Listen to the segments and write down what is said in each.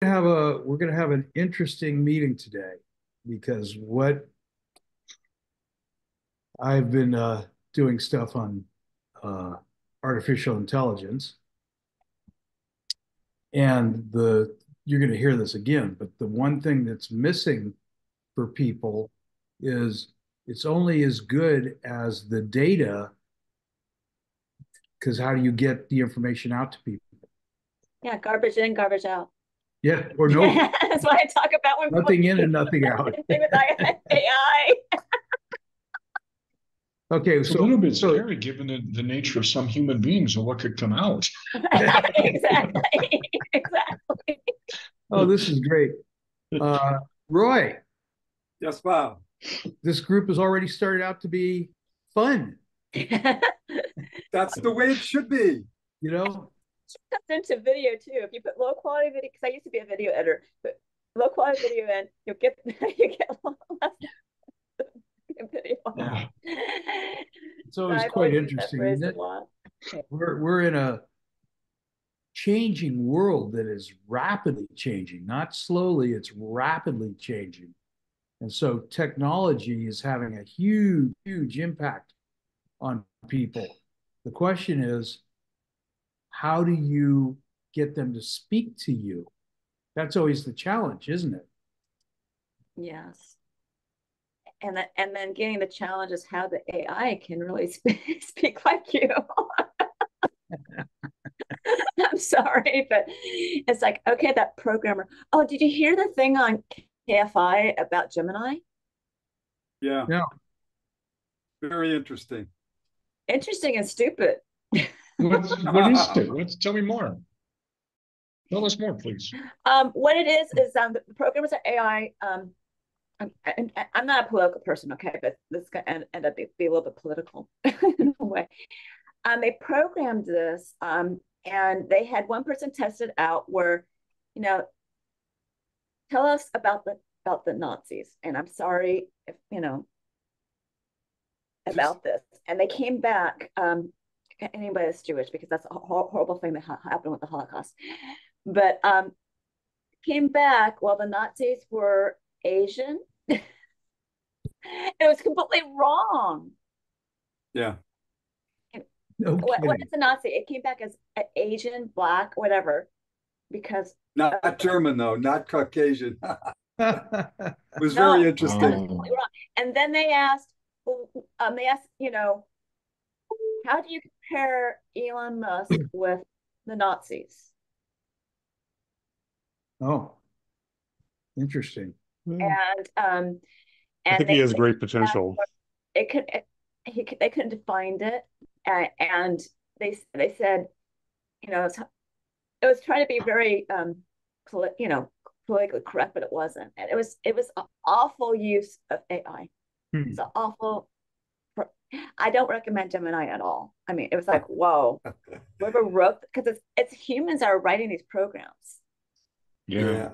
we're going to have an interesting meeting today because what I've been doing stuff on uh, artificial intelligence, and the you're going to hear this again, but the one thing that's missing for people is it's only as good as the data, because how do you get the information out to people? Yeah, garbage in, garbage out. Yeah, or no, That's what I talk about when people nothing in and nothing out. say with AI. Okay, It's a little bit scary given the nature of some human beings and what could come out. Exactly. Exactly. oh, this is great. Uh, Roy, Yes, Bob. this group has already started out to be fun, That's the way it should be. you know? Comes into video too. If you put low quality video, because I used to be a video editor, but low quality video in, you'll get you get less video. Yeah. It's So always I've quite always used that interesting, phrase isn't a it? lot. We're in a changing world that is rapidly changing, not slowly, it's rapidly changing. And so technology is having a huge, huge impact on people. The question is, how do you get them to speak to you? That's always the challenge, isn't it? Yes. And then getting the challenge is how the AI can really speak like you. I'm sorry, but it's like, okay, that programmer. Oh, did you hear the thing on KFI about Gemini? Yeah, Yeah. very interesting. Interesting and stupid. What is it? Tell me more. Tell us more, please. What it is the programmers are AI. I'm not a political person, okay, but this is going to end up be a little bit political in a way. They programmed this, and they had one person test it out where, you know, tell us about the Nazis, and I'm sorry if about this. And they came back. Anybody that's Jewish, because that's a horrible thing that happened with the Holocaust. But came back, well, the Nazis were Asian. It was completely wrong. Yeah. No What kidding. is a Nazi? It came back as Asian, black, whatever, because Not German, though, not Caucasian. It was no, very interesting. completely wrong. And then they asked, how do you compare Elon Musk with the Nazis? Oh, interesting. And I and think he they has great potential. it could they couldn't find it, and they said, it was trying to be very politically correct, but it wasn't, and it was an awful use of AI. Hmm. It's an awful. I don't recommend Gemini at all. I mean, it was like, whoa, whoever wrote, because it's humans that are writing these programs. Yeah. Yeah,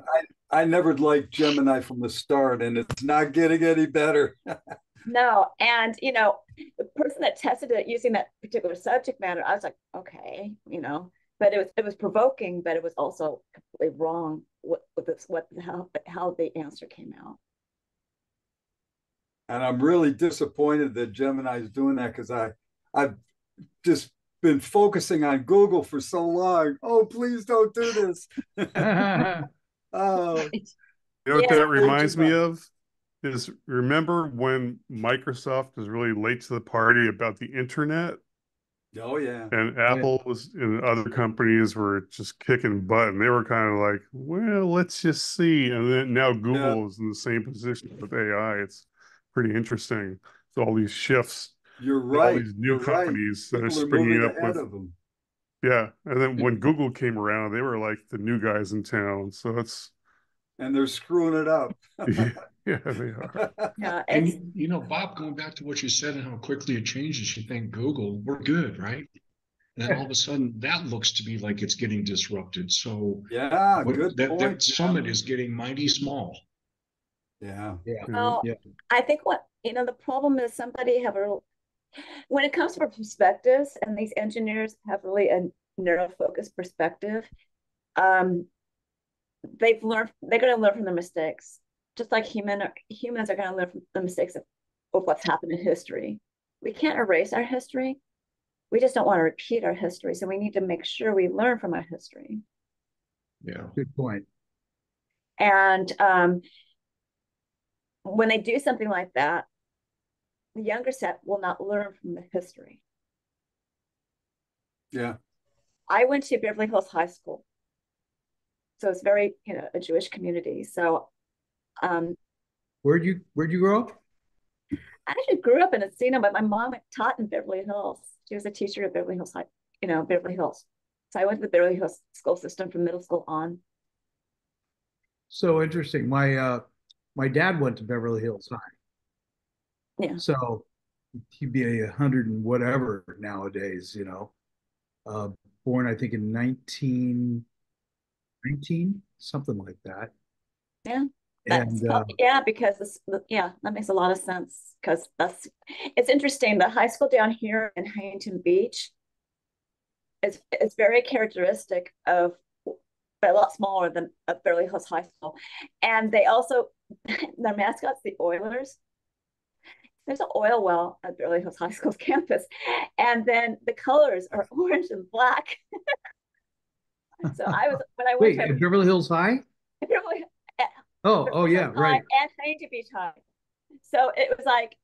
I never liked Gemini from the start, and it's not getting any better. No, and the person that tested it using that particular subject matter, I was like, okay, but it was provoking, but it was also completely wrong with this, how the answer came out. And I'm really disappointed that Gemini is doing that because I've just been focusing on Google for so long. Oh, please don't do this. Oh, You know what Yeah, that reminds me of? Is remember when Microsoft was really late to the party about the internet, oh yeah. and Oh, yeah. Apple was and other companies were just kicking butt, and they were kind of like, well, let's just see. And then now Yeah, Google is in the same position with AI. It's pretty interesting. So all these shifts, you're all right. these new You're right. companies that are People are springing moving up ahead with, of them. yeah. And then when Google came around, they were like the new guys in town. So it's And they're screwing it up. yeah, yeah, they are. yeah, And it's Bob, going back to what you said and how quickly it changes, you think Google, we're good, right? And then all of a sudden, that looks to be like it's getting disrupted. So Yeah, good that point. summit is getting mighty small. Yeah. Yeah. Mhm. well, Yeah. I think the problem is somebody have a when it comes to perspectives, and these engineers have really a narrow focus perspective. Um, they're going to learn from their mistakes, just like humans are going to learn from the mistakes of what's happened in history. We can't erase our history. We just don't want to repeat our history. So we need to make sure we learn from our history. Yeah. Good point. And when they do something like that, the younger set will not learn from the history. Yeah. I went to Beverly Hills High School. So it's very, a Jewish community. So Where'd you grow up? I actually grew up in Encino, but my mom taught in Beverly Hills. She was a teacher at Beverly Hills High, Beverly Hills. So I went to the Beverly Hills school system from middle school on. So interesting. My dad went to Beverly Hills High. Yeah. So he'd be 100 and whatever nowadays, born I think in 1919, something like that. Yeah. And Because that makes a lot of sense, because it's interesting. The high school down here in Huntington Beach is very characteristic of, but a lot smaller than Beverly Hills High School. And they also, their mascot's the Oilers. There's an oil well at Beverly Hills High School's campus. And then the colors are orange and black. So when I went wait, to at Beverly Hills High? Beverly, Oh yeah, right. and Huntington Beach High. So it was like,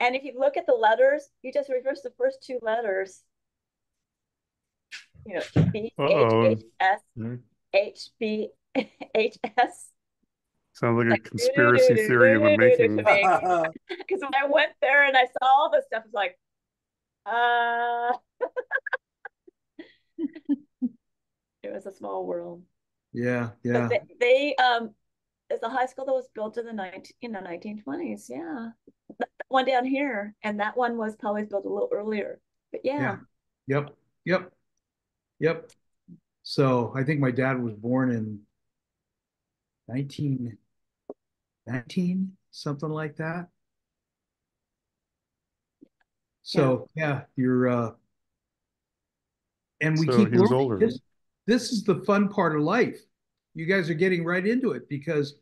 and if you look at the letters, you just reverse the first two letters. B H H S H B H S. Sounds like a Like conspiracy theory in the making. Because when I went there and I saw all this stuff, it's like, it was a small world. Yeah. But they it's a high school that was built in the 1920s. Yeah, one down here, and that one was probably built a little earlier. But yeah. Yep. So I think my dad was born in 1919, something like that. So yeah, you're and we So keep he was learning. older. This is the fun part of life. You guys are getting right into it because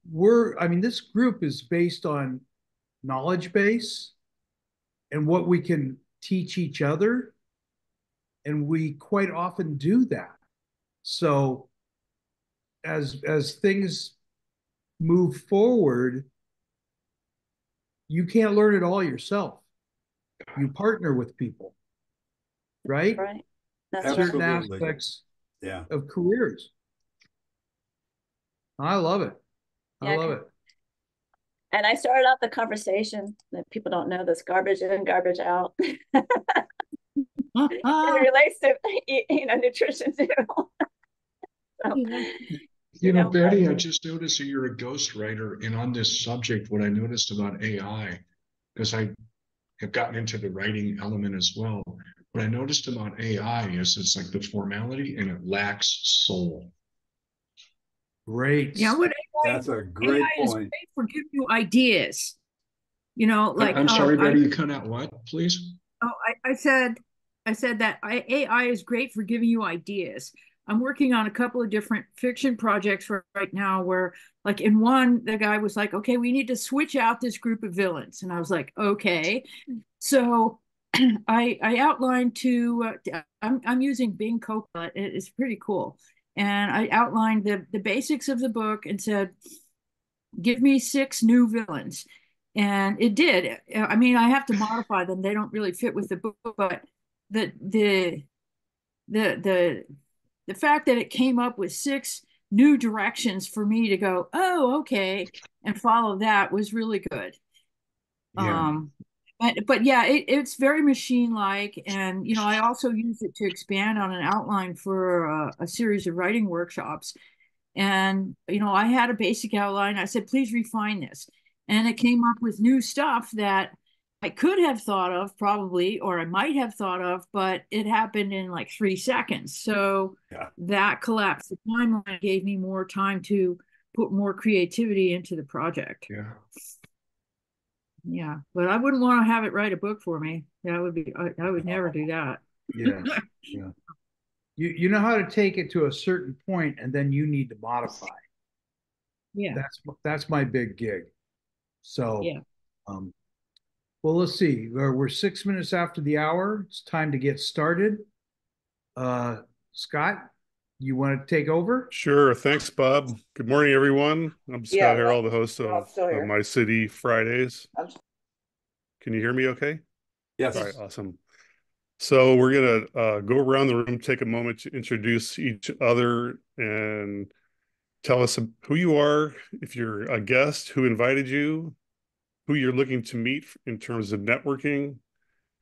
this group is based on knowledge base and what we can teach each other. And we quite often do that. So as things move forward, you can't learn it all yourself. You partner with people, right? Right. That's Certain right. aspects Yeah. of careers. I love it. I love it. And I started out the conversation that people don't know this: garbage in, garbage out. It relates to nutrition too. So, Betty, I just noticed that you're a ghostwriter, and on this subject, what I noticed about AI, because I have gotten into the writing element as well. What I noticed about AI is it's like the formality and it lacks soul. Great. Yeah, That's a great AI is point. great for giving you ideas. Like I'm sorry, Betty, you cut out what, please? I said that AI is great for giving you ideas. I'm working on a couple of different fiction projects right now where, like, in one, the guy was like, okay, we need to switch out this group of villains. And I was like, okay. So I outlined I'm using Bing Copilot. It's pretty cool. And I outlined the basics of the book and said, give me 6 new villains. And it did. I mean, I have to modify them. They don't really fit with the book, but the fact that it came up with 6 new directions for me to go, oh, okay, and follow that was really good. Yeah. But yeah, it's very machine-like, and I also use it to expand on an outline for a series of writing workshops. And I had a basic outline. I said, please refine this, and it came up with new stuff that I could have thought of probably, or I might have thought of, but it happened in like 3 seconds. So that collapsed the timeline, gave me more time to put more creativity into the project. Yeah, but I wouldn't want to have it write a book for me. I would never do that. Yeah. you know how to take it to a certain point, and then you need to modify. Yeah. That's my big gig. So, Yeah. um, well, let's see. We're 6 minutes after the hour. It's time to get started. Scott, you want to take over? Sure. Thanks, Bob. Good morning, everyone. I'm Yeah, Scott Harrell, the host Rob's of still here. Mycity Fridays. I'm Can you hear me okay? Yes. All right, awesome. So we're going to go around the room, take a moment to introduce each other and tell us who you are, if you're a guest, who invited you, who you're looking to meet in terms of networking,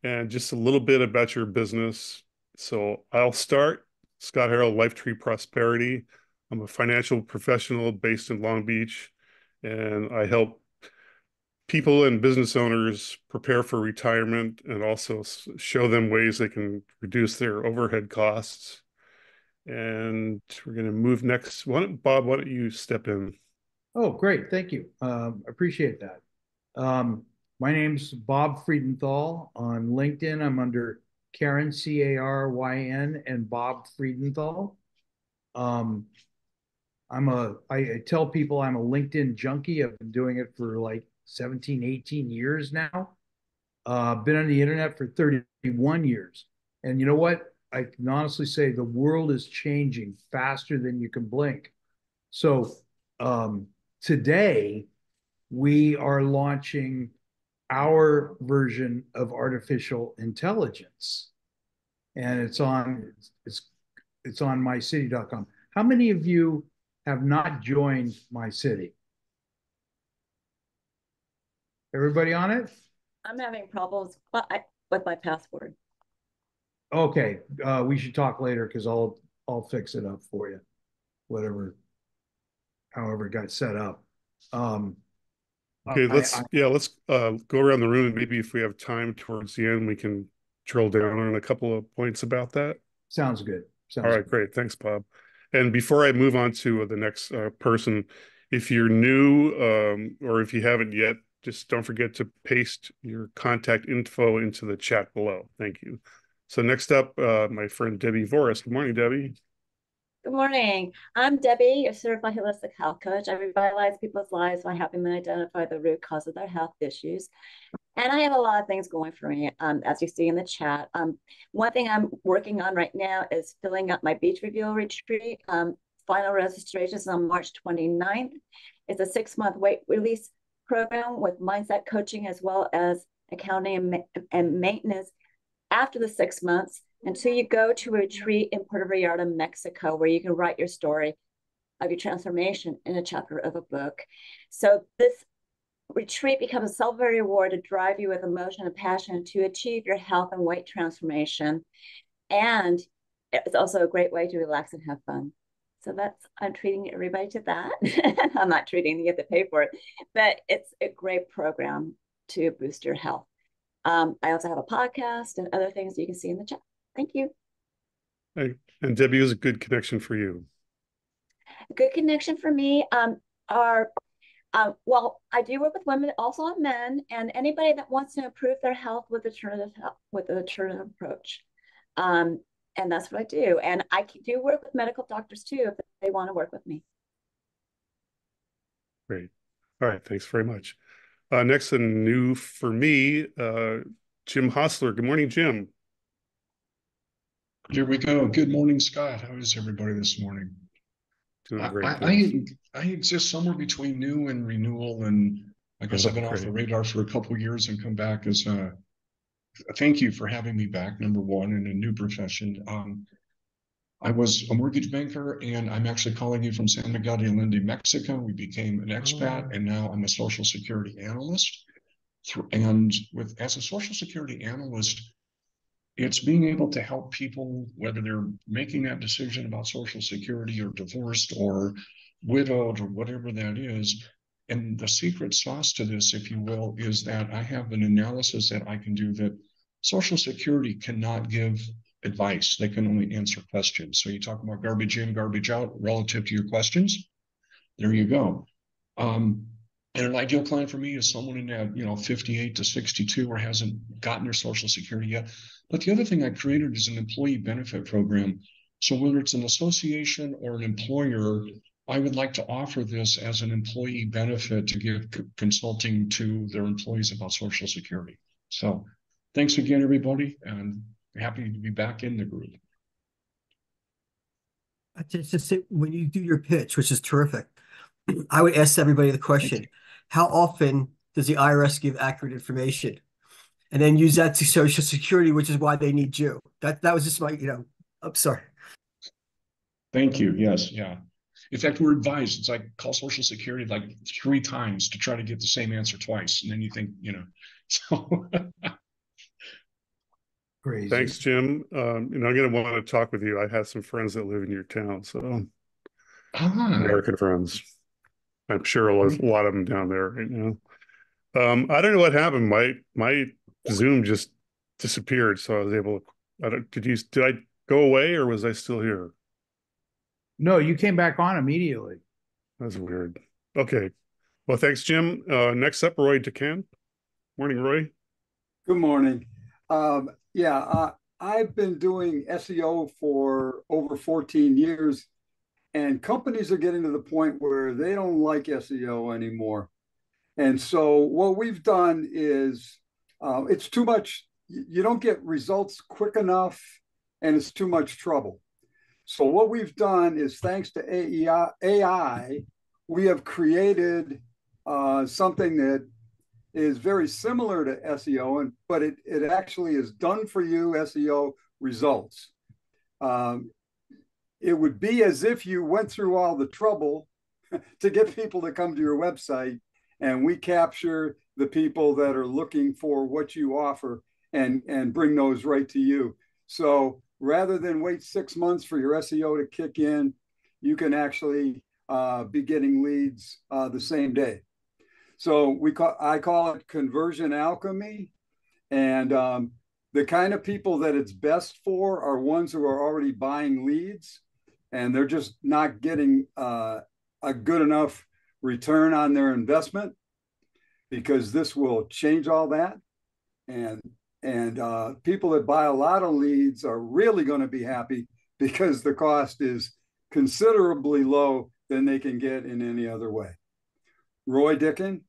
and just a little bit about your business. So I'll start. Scott Harrell, Lifetree Prosperity. I'm a financial professional based in Long Beach, and I help people and business owners prepare for retirement and also show them ways they can reduce their overhead costs. And we're going to move next. Bob, why don't you step in? Oh, great. Thank you. Appreciate that. My name's Bob Friedenthal. On LinkedIn, I'm under Karen, Caryn, and Bob Friedenthal. Um, I tell people I'm a LinkedIn junkie. I've been doing it for like 17, 18 years now. Been on the internet for 31 years. And you know what? I can honestly say the world is changing faster than you can blink. So today, we are launching our version of artificial intelligence, and it's on mycity.com. How many of you have not joined Mycity? Everybody on it? having problems with my password. Okay, we should talk later because I'll fix it up for you, whatever, however it got set up. Okay, I let's go around the room, and maybe if we have time towards the end, we can drill down on a couple of points about that. Sounds good. All Sounds right, good. great. Thanks, Bob. And before I move on to the next person, if you're new or if you haven't yet, just don't forget to paste your contact info into the chat below. Thank you. So next up, my friend Debbie Voris. Good morning, Debbie. Good morning. I'm Debbie, a certified holistic health coach. I revitalize people's lives by helping them identify the root cause of their health issues. And I have a lot of things going for me, as you see in the chat. One thing I'm working on right now is filling up my beach review retreat. Final registrations on March 29th. It's a 6-month weight release program with mindset coaching as well as accounting and maintenance after the 6 months until you go to a retreat in Puerto Vallarta, Mexico, where you can write your story of your transformation in a chapter of a book. So this retreat becomes a self-very reward to drive you with emotion and passion to achieve your health and weight transformation. And it's also a great way to relax and have fun. So I'm treating everybody to that. I'm not treating you, have to pay for it, but it's a great program to boost your health. I also have a podcast and other things you can see in the chat. Thank you. Hey, and Debbie is a good connection for you. A good connection for me well, I do work with women, also men, and anybody that wants to improve their health with an alternative approach. And that's what I do. And I do work with medical doctors too if they want to work with me. Great. All right. Thanks very much. Next and new for me, Jim Hostler. Good morning, Jim. Here we go. Good morning, Scott. How is everybody this morning? Doing great. I exist somewhere between new and renewal, and I guess I've been off the radar for a couple of years and come back as a thank you for having me back, number one, in a new profession. I was a mortgage banker, and I'm actually calling you from San Miguel de Allende, Mexico. We became an expat, and now I'm a Social Security analyst. And as a Social Security analyst, it's being able to help people, whether they're making that decision about Social Security or divorced or widowed or whatever that is. And the secret sauce to this, if you will, is that I have an analysis that I can do that Social Security cannot give advice. They can only answer questions. So you talk about garbage in, garbage out relative to your questions. There you go. And an ideal client for me is someone in that, 58 to 62 or hasn't gotten their Social Security yet. But the other thing I created is an employee benefit program So whether it's an association or an employer, I would like to offer this as an employee benefit to give consulting to their employees about Social Security. So thanks again, everybody, and happy to be back in the group. Just say, when you do your pitch, which is terrific, I would ask everybody the question, how often does the IRS give accurate information? And then use that to Social Security, which is why they need you. That was just my, I'm sorry. Thank you. Yes. Yeah. In fact, we're advised, it's like call Social Security like 3 times to try to get the same answer twice. And then you think, so. Crazy. Thanks, Jim. I'm going to want to talk with you. I have some friends that live in your town, so American friends. I'm sure a lot of them down there right now. I don't know what happened. My Zoom just disappeared, so I was able to. Did I go away or was I still here? No, you came back on immediately. That's weird. Okay. Well, thanks, Jim. Next up, Roy DeCan. Morning, Roy. Good morning. I've been doing SEO for over 14 years, and companies are getting to the point where they don't like SEO anymore. And so what we've done is it's too much. You don't get results quick enough, and it's too much trouble. So what we've done is, thanks to AI, we have created something that is very similar to SEO, but it actually is done for you SEO results. It would be as if you went through all the trouble to get people to come to your website, and we capture the people that are looking for what you offer and bring those right to you. So rather than wait 6 months for your SEO to kick in, you can actually be getting leads the same day. So I call it conversion alchemy, and the kind of people that it's best for are ones who are already buying leads, and they're just not getting a good enough return on their investment, because this will change all that. And people that buy a lot of leads are really going to be happy, because the cost is considerably low than they can get in any other way. Roy Dickin.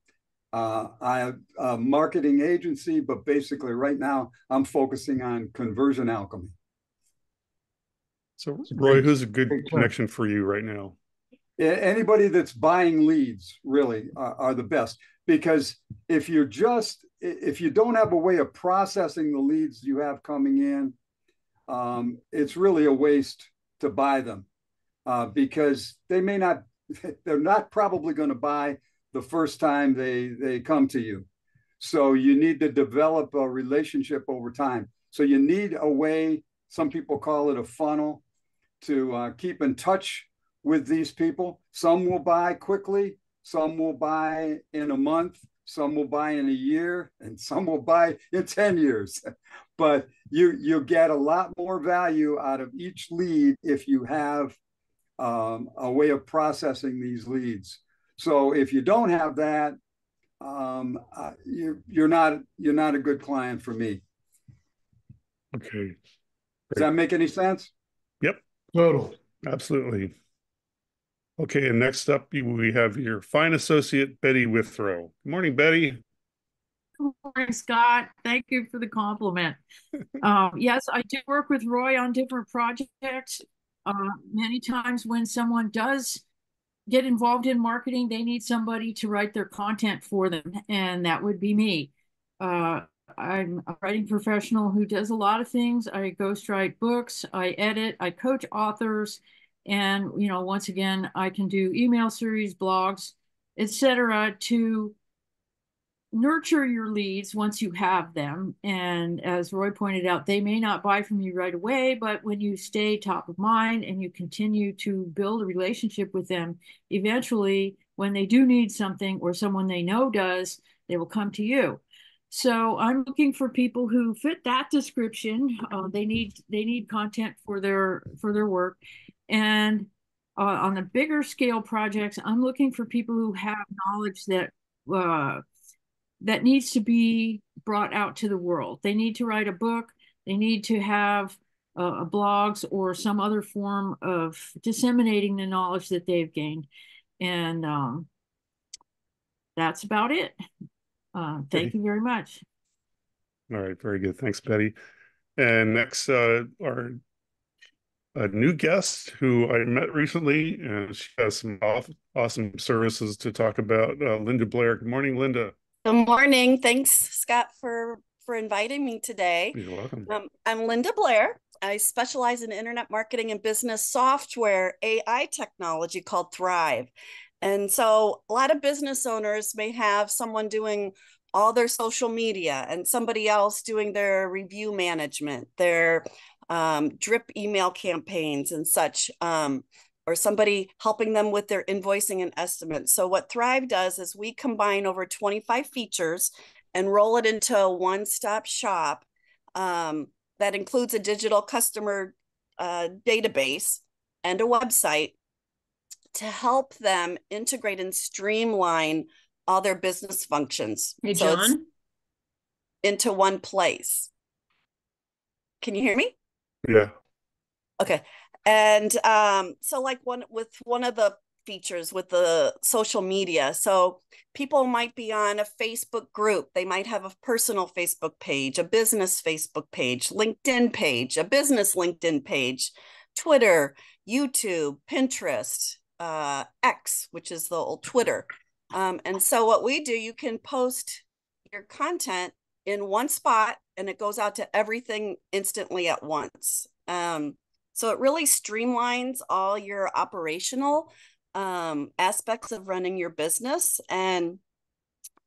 I have a marketing agency, but basically right now I'm focusing on conversion alchemy. So Roy, who's a good connection for you right now? Anybody that's buying leads really are the best, because if you don't have a way of processing the leads you have coming in, it's really a waste to buy them, because they're not probably going to buy the first time they come to you. So you need to develop a relationship over time. So you need a way, some people call it a funnel, to keep in touch with these people. Some will buy quickly, some will buy in a month, some will buy in a year, and some will buy in 10 years. But you get a lot more value out of each lead if you have a way of processing these leads. So if you don't have that, you're not a good client for me. Okay. Great. Does that make any sense? Yep. Total. Absolutely. Okay, and next up we have your fine associate, Betty Withrow. Good morning, Betty. Good morning, Scott. Thank you for the compliment. Yes, I do work with Roy on different projects. Many times when someone does get involved in marketing, they need somebody to write their content for them, and that would be me. I'm a writing professional who does a lot of things. I ghostwrite books, I edit, I coach authors, and once again, I can do email series, blogs, etc., to nurture your leads once you have them. And as Roy pointed out, they may not buy from you right away, but when you stay top of mind and you continue to build a relationship with them, eventually when they do need something or someone they know does, they will come to you. So I'm looking for people who fit that description. They need content for their work. And on the bigger scale projects, I'm looking for people who have knowledge that needs to be brought out to the world. They need to write a book. They need to have blogs or some other form of disseminating the knowledge that they've gained. And that's about it. Thank you very much. All right, very good. Thanks, Betty. And next, our a new guest who I met recently, and she has some awesome services to talk about. Linda Blair. Good morning, Linda. Good morning. Thanks, Scott, for inviting me today. You're welcome. I'm Linda Blair. I specialize in internet marketing and business software AI technology called Thrive. And so a lot of business owners may have someone doing all their social media and somebody else doing their review management, their drip email campaigns and such, or somebody helping them with their invoicing and estimates. So what Thrive does is we combine over 25 features and roll it into a one-stop shop that includes a digital customer database and a website to help them integrate and streamline all their business functions. Hey, so John? Into one place. Can you hear me? Yeah. Okay. And so like one of the features with the social media. So people might be on a Facebook group. They might have a personal Facebook page, a business Facebook page, LinkedIn page, a business LinkedIn page, Twitter, YouTube, Pinterest, X, which is the old Twitter. And so what we do, you can post your content in one spot and it goes out to everything instantly at once. So it really streamlines all your operational aspects of running your business, and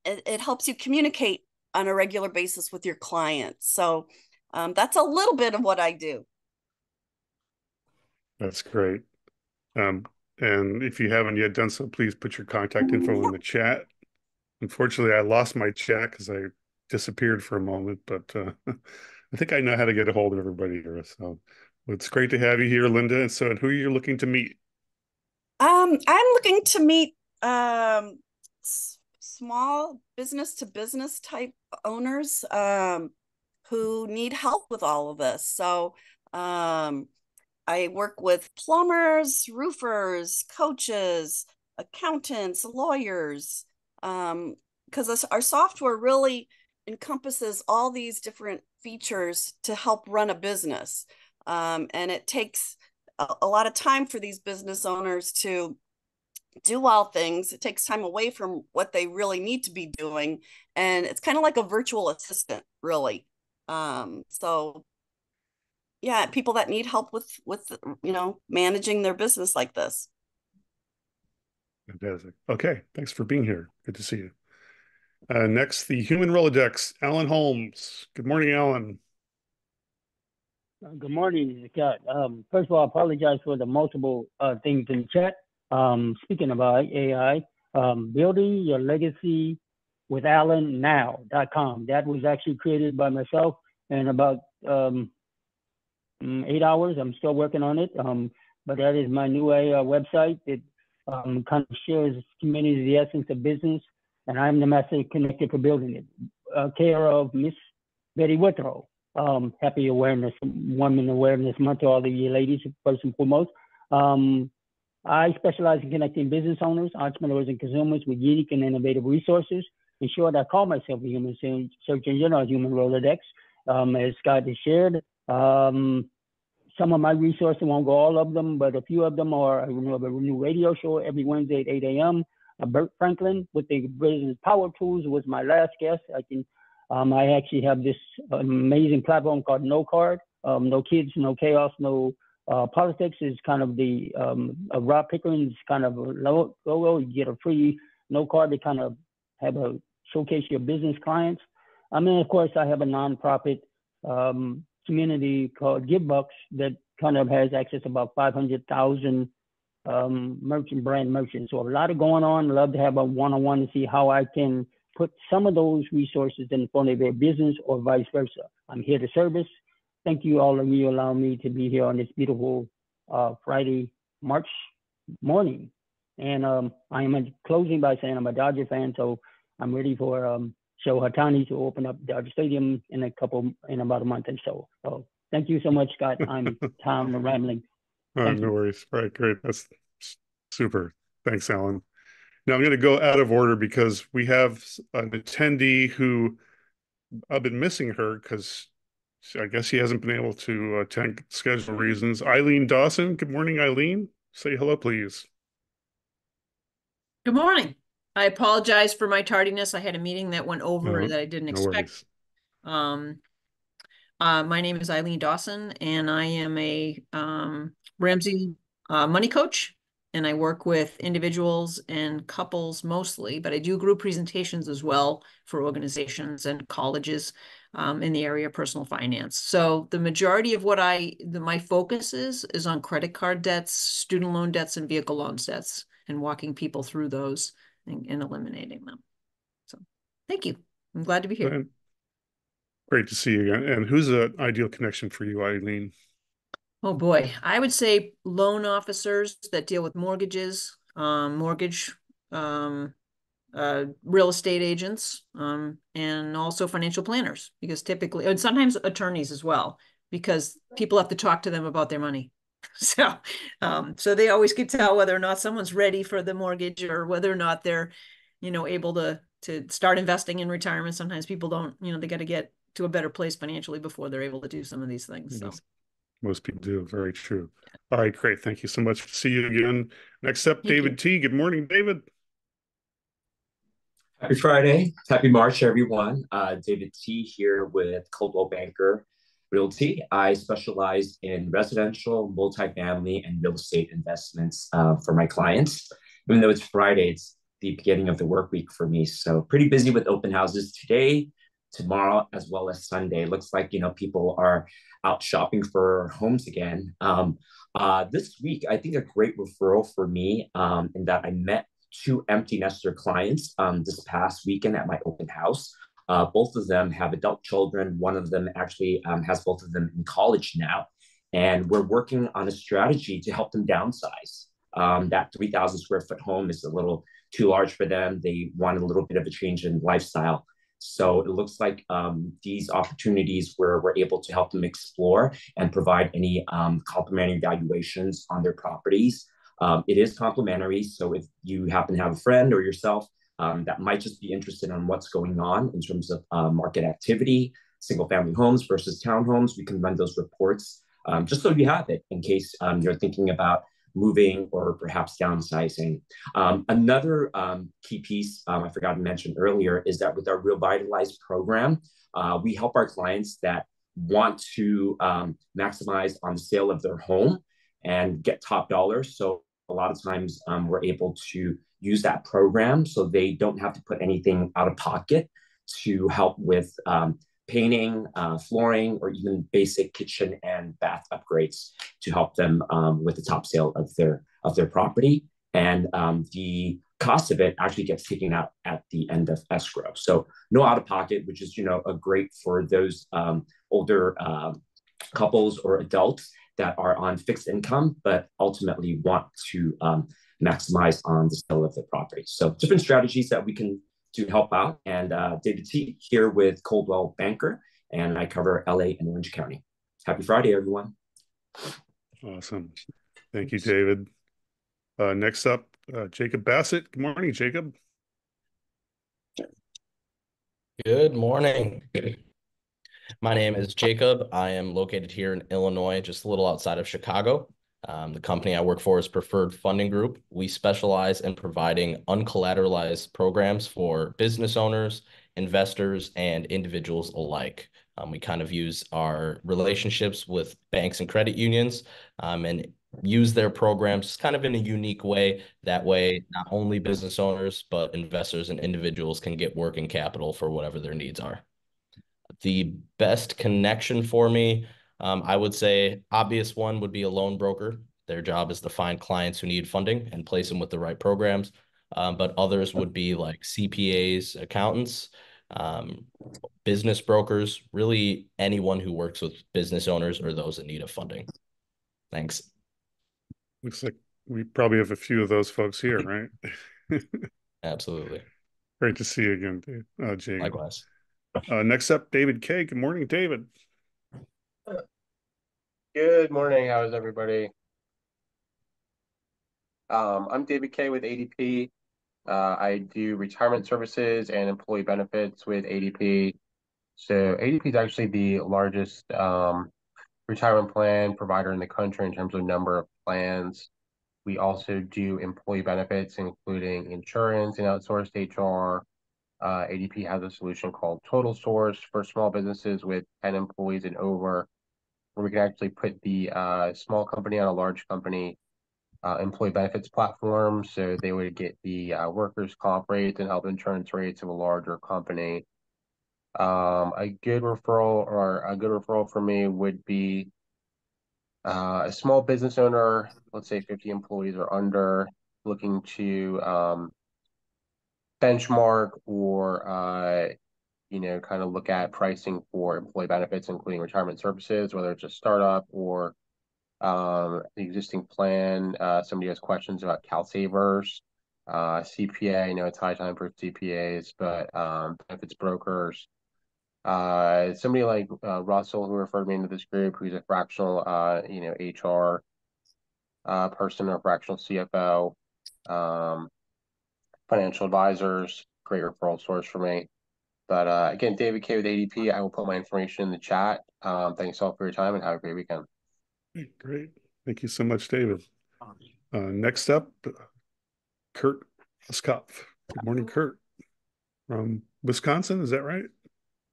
it helps you communicate on a regular basis with your clients. So that's a little bit of what I do. That's great. And if you haven't yet done so, please put your contact info in the chat. Unfortunately, I lost my chat because I disappeared for a moment, but I think I know how to get a hold of everybody here. So it's great to have you here, Linda. And so, who are you looking to meet? I'm looking to meet small business to business type owners who need help with all of this. So I work with plumbers, roofers, coaches, accountants, lawyers, because our software really encompasses all these different features to help run a business. And it takes a lot of time for these business owners to do all things. It takes time away from what they really need to be doing. And it's kind of like a virtual assistant, really. So yeah, people that need help with managing their business like this. Fantastic. Okay, thanks for being here. Good to see you. Next, the Human Rolodex, Alan Holmes. Good morning, Alan. Good morning, Scott. First of all, I apologize for the multiple things in the chat. Speaking about AI, building your legacy with AlanNow.com. That was actually created by myself in about 8 hours. I'm still working on it, but that is my new website. It kind of shares community the essence of business, and I'm the master connector for building it. Care of Miss Betty Withrow. Happy Women Awareness Month to all of you ladies, first and foremost. I specialize in connecting business owners, entrepreneurs, and consumers with unique and innovative resources. In short, I call myself a human search engine or human Rolodex. As Scott has shared, some of my resources, won't go all of them, but a few of them are a new radio show every Wednesday at 8 a.m. Bert Franklin with the Business Power Tools was my last guest. I actually have this amazing platform called No Card. No kids, no chaos, no politics is kind of the Rob Pickering's kind of logo. You get a free No Card to kind of have a showcase your business clients. I mean, of course, I have a nonprofit community called GiveBucks that kind of has access to about 500,000 brand merchants. So a lot of going on. Love to have a one-on-one to see how I can put some of those resources in front of their business or vice versa. I'm here to service. Thank you all of you allowing me to be here on this beautiful Friday, March morning. And I am closing by saying I'm a Dodger fan, so I'm ready for Shohei Ohtani to open up Dodger Stadium in about a month or so. So Thank you so much, Scott. I'm Tom rambling. Thank No you. worries. Right, great. That's super. Thanks, Alan. Now I'm going to go out of order because we have an attendee who I've been missing her because I guess she hasn't been able to attend schedule reasons. Eileen Dawson. Good morning, Eileen. Say hello, please. Good morning. I apologize for my tardiness. I had a meeting that went over that I didn't No expect. worries. My name is Eileen Dawson, and I am a Ramsey money coach, and I work with individuals and couples mostly, but I do group presentations as well for organizations and colleges in the area of personal finance. So the majority of what my focus is on credit card debts, student loan debts, and vehicle loan debts, and walking people through those and eliminating them. So thank you. I'm glad to be here. And great to see you again. And who's an ideal connection for you, Eileen? Oh boy, I would say loan officers that deal with mortgages, mortgage, real estate agents, and also financial planners, because typically, and sometimes attorneys as well, because people have to talk to them about their money. So, so they always can tell whether or not someone's ready for the mortgage or whether or not they're, able to start investing in retirement. Sometimes people don't, they got to get to a better place financially before they're able to do some of these things. So. Most people do. Very true. All right, great. Thank you so much. See you again. Next up, David T. Good morning, David. Happy Friday. Happy March, everyone. David T. here with Coldwell Banker Realty. I specialize in residential, multifamily, and real estate investments for my clients. Even though it's Friday, it's the beginning of the work week for me. So pretty busy with open houses today, tomorrow, as well as Sunday. Looks like, people are out shopping for homes again. This week, I think a great referral for me in that I met two empty nester clients this past weekend at my open house. Both of them have adult children. One of them actually has both of them in college now. And we're working on a strategy to help them downsize. That 3,000 square foot home is a little too large for them. They want a little bit of a change in lifestyle. So it looks like these opportunities where we're able to help them explore and provide any complimentary valuations on their properties. It is complimentary. So if you happen to have a friend or yourself that might just be interested in what's going on in terms of market activity, single family homes versus townhomes, we can run those reports just so you have it in case you're thinking about moving or perhaps downsizing. Another key piece I forgot to mention earlier is that with our Revitalize program, we help our clients that want to maximize on the sale of their home and get top dollar. So a lot of times we're able to use that program so they don't have to put anything out of pocket to help with painting, flooring, or even basic kitchen and bath upgrades to help them with the top sale of their property. And the cost of it actually gets taken out at the end of escrow. So no out of pocket, which is a great for those older couples or adults that are on fixed income, but ultimately want to maximize on the sale of their property. So different strategies that we can to help out. And David T. here with Coldwell Banker, and I cover LA and Orange County. Happy Friday, everyone. Awesome. Thank you, David. Next up, Jacob Bassett. Good morning, Jacob. Good morning. My name is Jacob. I am located here in Illinois, just a little outside of Chicago. The company I work for is Preferred Funding Group. We specialize in providing uncollateralized programs for business owners, investors, and individuals alike. We kind of use our relationships with banks and credit unions and use their programs kind of in a unique way. That way, not only business owners, but investors and individuals can get working capital for whatever their needs are. The best connection for me, I would say obvious one would be a loan broker. Their job is to find clients who need funding and place them with the right programs. But others would be like CPAs, accountants, business brokers, really anyone who works with business owners or those in need of funding. Thanks. Looks like we probably have a few of those folks here, right? Absolutely. Great to see you again, Jacob. Likewise. Next up, David K. Good morning, David. Good morning. How is everybody? I'm David Kay with ADP. I do retirement services and employee benefits with ADP. So ADP is actually the largest retirement plan provider in the country in terms of number of plans. We also do employee benefits, including insurance and outsourced HR. ADP has a solution called Total Source for small businesses with 10 employees and over, where we can actually put the small company on a large company employee benefits platform. So they would get the workers' comp rates and health insurance rates of a larger company. A good referral for me would be a small business owner, let's say 50 employees or under, looking to benchmark or kind of look at pricing for employee benefits, including retirement services, whether it's a startup or the existing plan. Somebody has questions about CalSavers, CPA. I know it's high time for CPAs, but benefits brokers. Somebody like Russell, who referred me into this group, who's a fractional, HR person or fractional CFO, financial advisors, great referral source for me. But again, David K with ADP. I will put my information in the chat. Thanks all for your time and have a great weekend. Great. Thank you so much, David. Next up, Kurt Huskopf. Good morning, Kurt. From Wisconsin, is that right?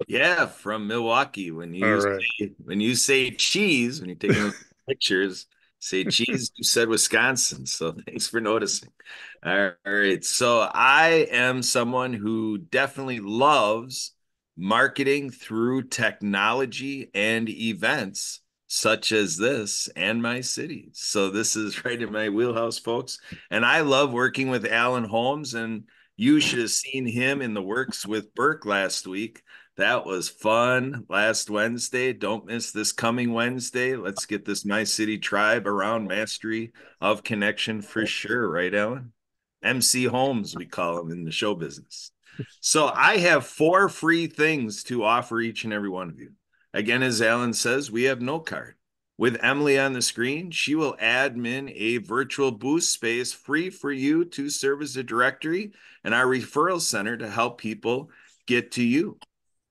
Yeah, from Milwaukee. When you say cheese, when you're taking those pictures, say cheese, you said Wisconsin. So thanks for noticing. All right. So I am someone who definitely loves marketing through technology and events such as this and Mycity. So this is right in my wheelhouse, folks. And I love working with Alan Holmes, and you should have seen him in the works with Burke last week. That was fun last Wednesday. Don't miss this coming Wednesday. Let's get this Mycity tribe around mastery of connection for sure, right, Alan? MC Holmes, we call him in the show business. So I have 4 free things to offer each and every one of you. Again, as Alan says, we have no card. With Emily on the screen, she will admin a virtual booth space free for you to serve as a directory and our referral center to help people get to you.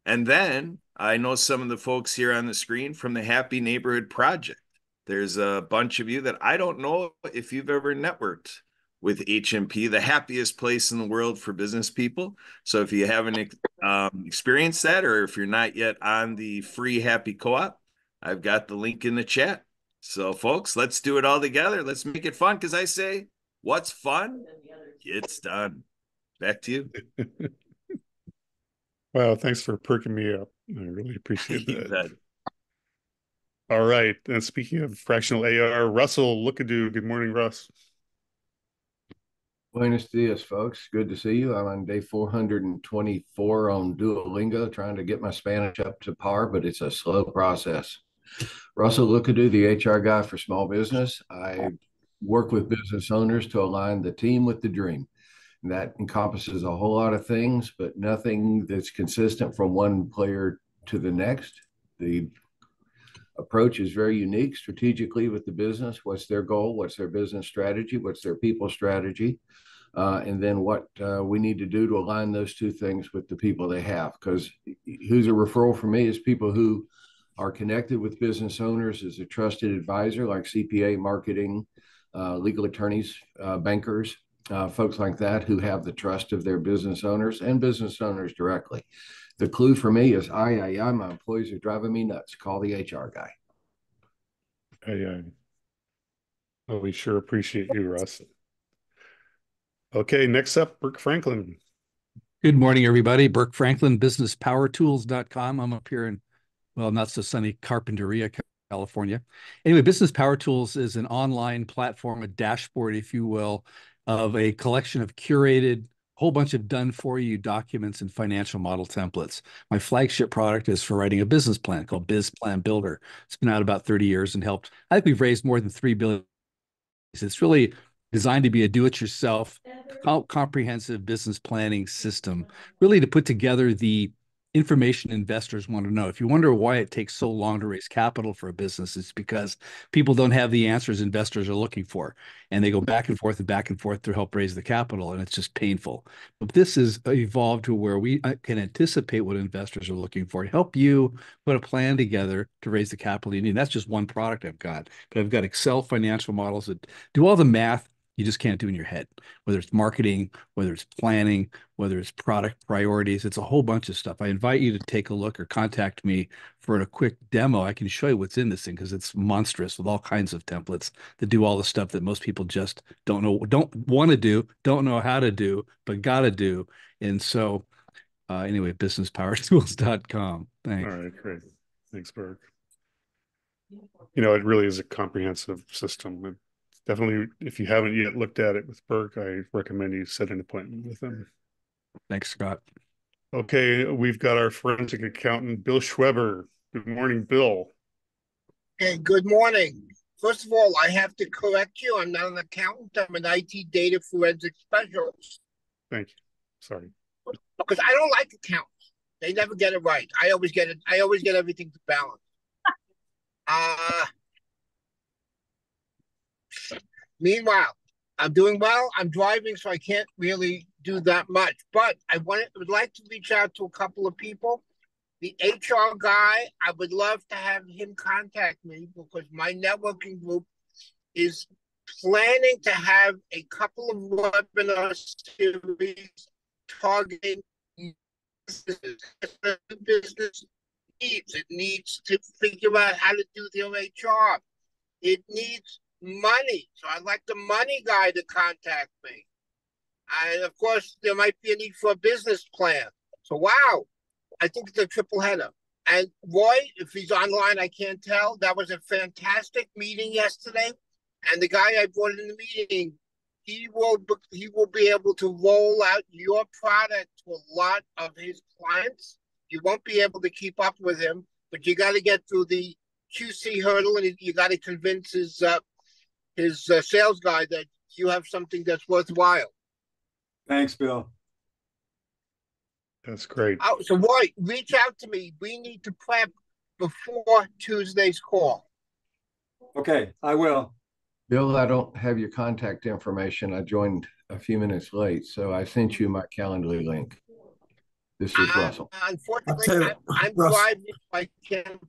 And then I know some of the folks here on the screen from the Happy Neighborhood Project. There's a bunch of you that I don't know if you've ever networked with HMP, the happiest place in the world for business people. So if you haven't experienced that, or if you're not yet on the free Happy Co-op, I've got the link in the chat. So folks, let's do it all together. Let's make it fun, because I say, what's fun? It's done. Back to you. Wow, thanks for perking me up. I really appreciate You that. bet. All right. And speaking of fractional AR, Russell Lookadoo. Good morning, Russ. Buenos dias, folks. Good to see you. I'm on day 424 on Duolingo, trying to get my Spanish up to par, but it's a slow process. Russell Lookadoo, the HR guy for small business. I work with business owners to align the team with the dream. And that encompasses a whole lot of things, but nothing that's consistent from one player to the next. The approach is very unique strategically with the business. What's their goal? What's their business strategy? What's their people strategy? And then what we need to do to align those two things with the people they have. Because who's a referral for me is people who are connected with business owners as a trusted advisor, like CPA, marketing, legal attorneys, bankers, folks like that who have the trust of their business owners and business owners directly. The clue for me is my employees are driving me nuts. Call the HR guy. Well, we sure appreciate you, Russ. Okay, next up, Burke Franklin. Good morning, everybody. Burke Franklin, businesspowertools.com. I'm up here in, well, not so sunny Carpinteria, California. Anyway, Business Power Tools is an online platform, a dashboard, if you will, of a collection of curated, whole bunch of done-for-you documents and financial model templates. My flagship product is for writing a business plan called Biz Plan Builder. It's been out about 30 years and helped. I think we've raised more than $3 billion. It's really designed to be a do-it-yourself, comprehensive business planning system, really to put together the information investors want to know. If you wonder why it takes so long to raise capital for a business, it's because people don't have the answers investors are looking for. And they go back and forth to help raise the capital, and it's just painful. But this is evolved to where we can anticipate what investors are looking for, help you put a plan together to raise the capital you need. And that's just one product I've got. But I've got Excel financial models that do all the math you just can't do in your head, whether it's marketing, whether it's planning, whether it's product priorities. It's a whole bunch of stuff. I invite you to take a look or contact me for a quick demo. I can show you what's in this thing because it's monstrous with all kinds of templates that do all the stuff that most people just don't know, don't want to do, don't know how to do, but got to do. And so anyway, businesspowertools.com. Thanks. All right, great. Thanks, Berg. You know, it really is a comprehensive system. Definitely, if you haven't yet looked at it with Burke, I recommend you set an appointment with him. Thanks, Scott. Okay, we've got our forensic accountant, Bill Schweber. Good morning, Bill. Okay, good morning. First of all, I have to correct you. I'm not an accountant. I'm an IT data forensic specialist. Thank you. Sorry. Because I don't like accountants. They never get it right. I always get everything to balance. Meanwhile, I'm doing well. I'm driving, so I can't really do that much. But I would like to reach out to a couple of people. The HR guy, I would love to have him contact me because my networking group is planning to have a couple of webinar series targeting businesses. Business needs. It needs to figure out how to do their HR. It needs money. So I'd like the money guy to contact me. And of course, there might be a need for a business plan. So, wow, I think it's a triple header. And Roy, if he's online, I can't tell. That was a fantastic meeting yesterday. And the guy I brought in the meeting, he will be able to roll out your product to a lot of his clients. You won't be able to keep up with him, but you got to get through the QC hurdle, and you got to convince his sales guy that you have something that's worthwhile. Thanks, Bill. That's great. So, Roy, reach out to me. We need to prep before Tuesday's call. Okay, I will. Bill, I don't have your contact information. I joined a few minutes late, so I sent you my Calendly link. This is Russell. Unfortunately, I'm driving. I can't.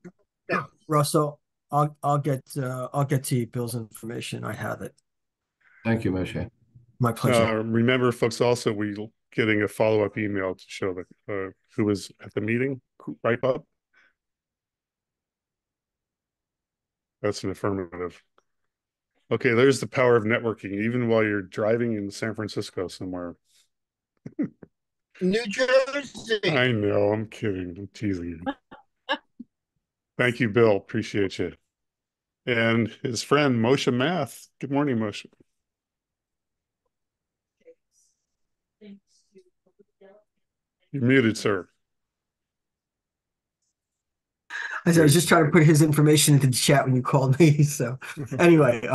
Russell, I'll get to you Bill's information. I have it. Thank you, Moshe. My pleasure. Remember, folks, also we're getting a follow-up email to show that who was at the meeting, right, Bob? That's an affirmative. Okay, there's the power of networking, even while you're driving in San Francisco somewhere. New Jersey. I know, I'm kidding. I'm teasing you. Thank you, Bill. Appreciate you. And his friend, Moshe Math. Good morning, Moshe. You're muted, sir. I was just trying to put his information into the chat when you called me. So anyway,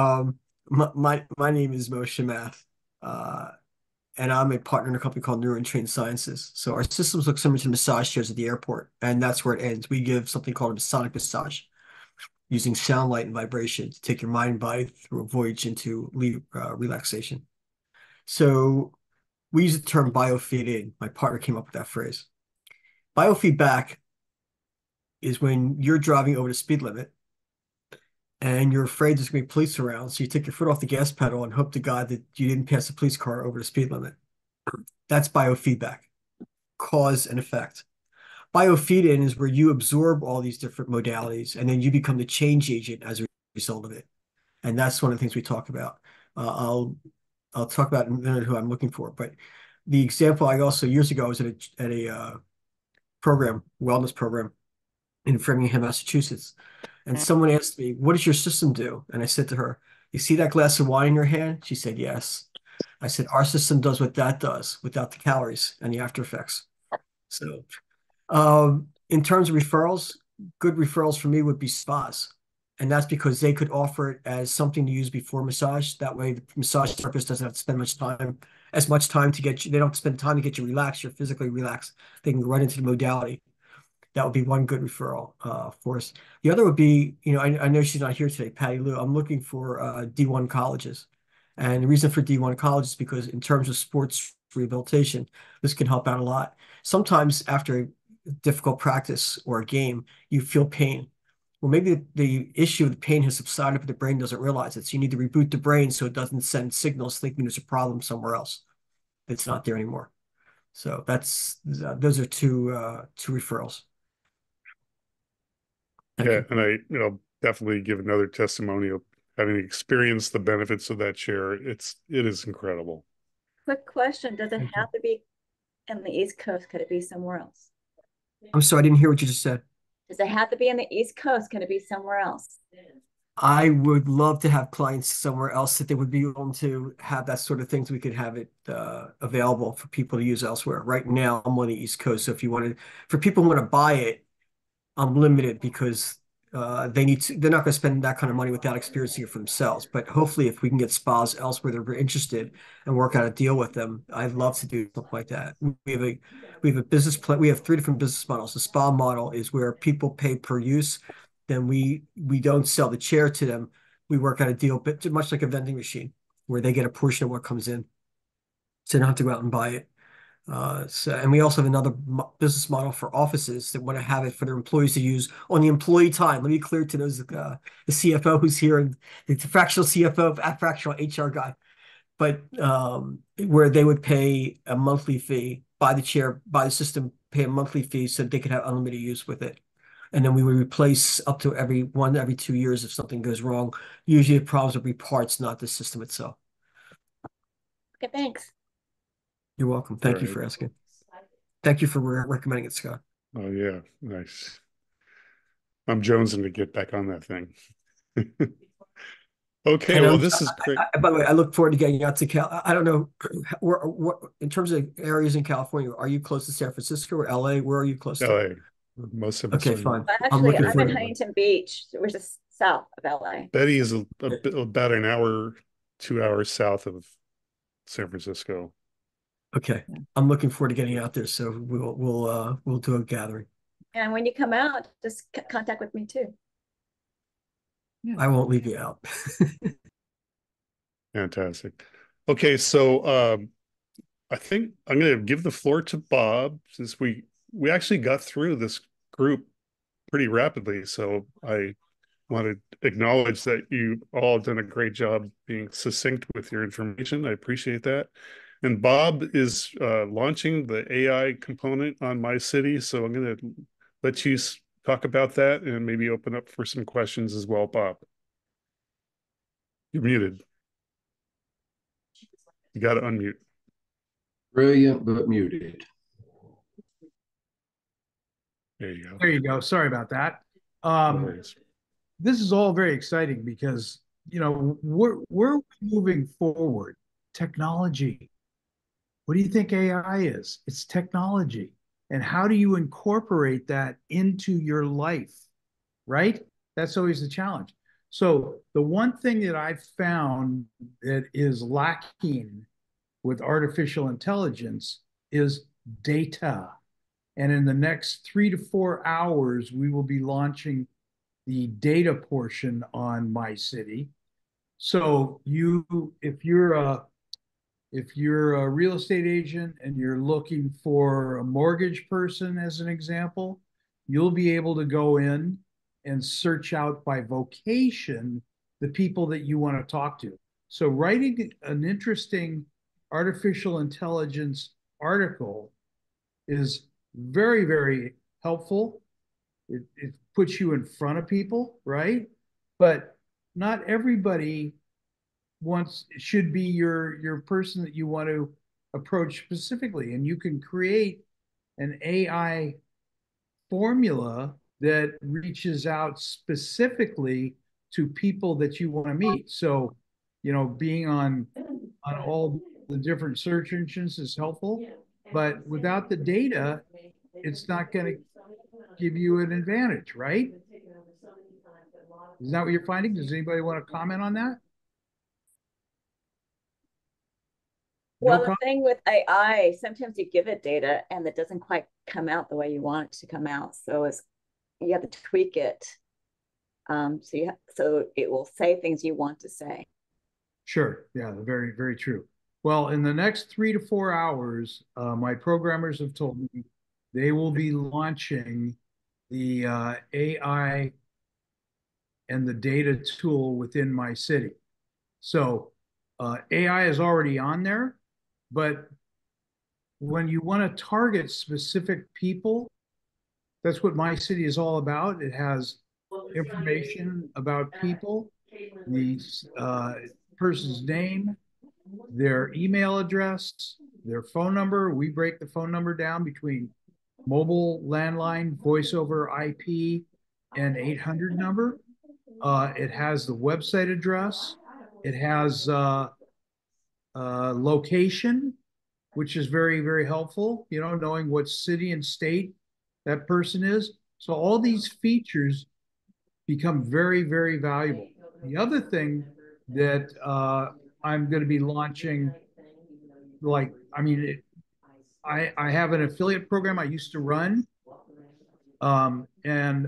my name is Moshe Math, and I'm a partner in a company called Neurotrain Sciences. So our systems look similar to massage chairs at the airport, and that's where it ends. We give something called a sonic massage using sound, light, and vibration to take your mind and body through a voyage into relaxation. So we use the term biofeed in. My partner came up with that phrase. Biofeedback is when you're driving over the speed limit and you're afraid there's going to be police around. So you take your foot off the gas pedal and hope to God that you didn't pass a police car over the speed limit. That's biofeedback, cause and effect. Biofeed-in is where you absorb all these different modalities and then you become the change agent as a result of it. And that's one of the things we talk about. I'll talk about in a minute who I'm looking for. But the example I also, years ago, I was at a program, wellness program in Framingham, Massachusetts. And someone asked me, what does your system do? And I said to her, you see that glass of wine in your hand? She said, yes. I said, our system does what that does without the calories and the after effects. So in terms of referrals, good referrals for me would be spas. And that's because they could offer it as something to use before massage. That way the massage therapist doesn't have to spend as much time to get you. They don't spend time to get you relaxed. You're physically relaxed. They can go right into the modality. That would be one good referral for us. The other would be, I know she's not here today, Patty Lou. I'm looking for D1 colleges. And the reason for D1 colleges is because in terms of sports rehabilitation, this can help out a lot. Sometimes after a difficult practice or a game, you feel pain. Well, maybe the issue of the pain has subsided, but the brain doesn't realize it. So you need to reboot the brain so it doesn't send signals thinking there's a problem somewhere else. It's not there anymore. So those are two referrals. Yeah, and I, definitely give another testimonial. Having experienced the benefits of that chair, it is incredible. Quick question: does it have to be in the East Coast? Could it be somewhere else? I'm sorry, I didn't hear what you just said. Does it have to be in the East Coast? Can it be somewhere else? I would love to have clients somewhere else that they would be able to have that sort of things. We could have it available for people to use elsewhere. Right now, I'm on the East Coast, so if you wanted, for people who want to buy it, I'm limited because they're not going to spend that kind of money without experiencing it for themselves. But hopefully, if we can get spas elsewhere that are interested and work out a deal with them, I'd love to do something like that. We have a business plan. We have 3 different business models. The spa model is where people pay per use. Then we don't sell the chair to them. We work out a deal, but much like a vending machine, where they get a portion of what comes in, so they don't have to go out and buy it. And we also have another business model for offices that want to have it for their employees to use on the employee time. Let me clear to those the CFO who's here and it's a fractional CFO, a fractional HR guy, but where they would pay a monthly fee, buy the chair, buy the system, pay a monthly fee so they could have unlimited use with it. And then we would replace up to every 2 years if something goes wrong. Usually the problems would be parts, not the system itself. Okay, thanks. You're welcome. Thank you for asking. Thank you for recommending it, Scott. Oh, yeah. Nice. I'm jonesing to get back on that thing. Okay, well, this is great. By the way, I look forward to getting out to Cal. I don't know, what in terms of areas in California, are you close to San Francisco or LA? Where are you close to? LA. Most of Okay, fine. Well, actually, I'm in Huntington Beach, which is south of LA. Betty is about an hour, 2 hours south of San Francisco. Okay, I'm looking forward to getting out there. So we'll do a gathering. And when you come out, just contact with me too. I won't leave you out. Fantastic. Okay, so I think I'm going to give the floor to Bob since we actually got through this group pretty rapidly. So I want to acknowledge that you all done a great job being succinct with your information. I appreciate that. And Bob is launching the AI component on Mycity. So I'm going to let you talk about that and maybe open up for some questions as well, Bob. You're muted. You got to unmute. Brilliant, but muted. There you go. There you go. Sorry about that. This is all very exciting because, we're moving forward. Technology. What do you think AI is? It's technology. And how do you incorporate that into your life, right? That's always the challenge. So the one thing that I've found that is lacking with artificial intelligence is data. And in the next 3 to 4 hours, we will be launching the data portion on Mycity. So if you're a real estate agent and you're looking for a mortgage person, as an example, you'll be able to go in and search out by vocation the people that you want to talk to. So writing an interesting artificial intelligence article is very, very helpful. It puts you in front of people, right? But not everybody should be your person that you want to approach specifically. And you can create an AI formula that reaches out specifically to people that you want to meet. So, being on all the different search engines is helpful, but without the data, it's not going to give you an advantage, right? Is that what you're finding? Does anybody want to comment on that? Well, the thing with AI, sometimes you give it data and it doesn't quite come out the way you want it to come out. So you have to tweak it. So it will say things you want to say. Sure. Yeah, very, very true. Well, in the next 3 to 4 hours, my programmers have told me they will be launching the AI and the data tool within Mycity. So AI is already on there, but when you want to target specific people, that's what Mycity is all about. It has information about people, the person's name, their email address, their phone number. We break the phone number down between mobile, landline, voice over IP, and 800 number. It has the website address. It has location, which is very, very helpful, knowing what city and state that person is. So all these features become very, very valuable. The other thing that I'm going to be launching, I have an affiliate program I used to run. And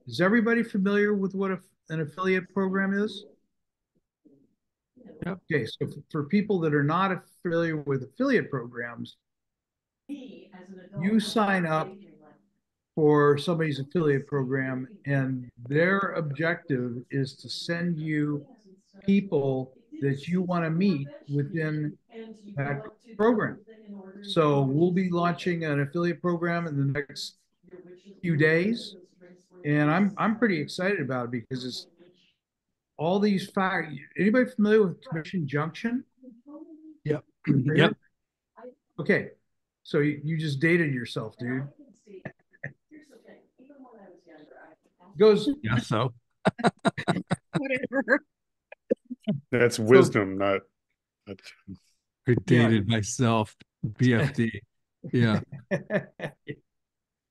is everybody familiar with what an affiliate program is? Yep. Okay, so for people that are not familiar with affiliate programs, you sign up for somebody's affiliate program, and their objective is to send you people that you want to meet within that program. So we'll be launching an affiliate program in the next few days, and I'm pretty excited about it because it's all these facts. Anybody familiar with Commission Junction? Yep. Yep. Okay, so you just dated yourself, dude. Goes. Yeah. So. Whatever. That's wisdom, not. I dated myself. BFD. Yeah.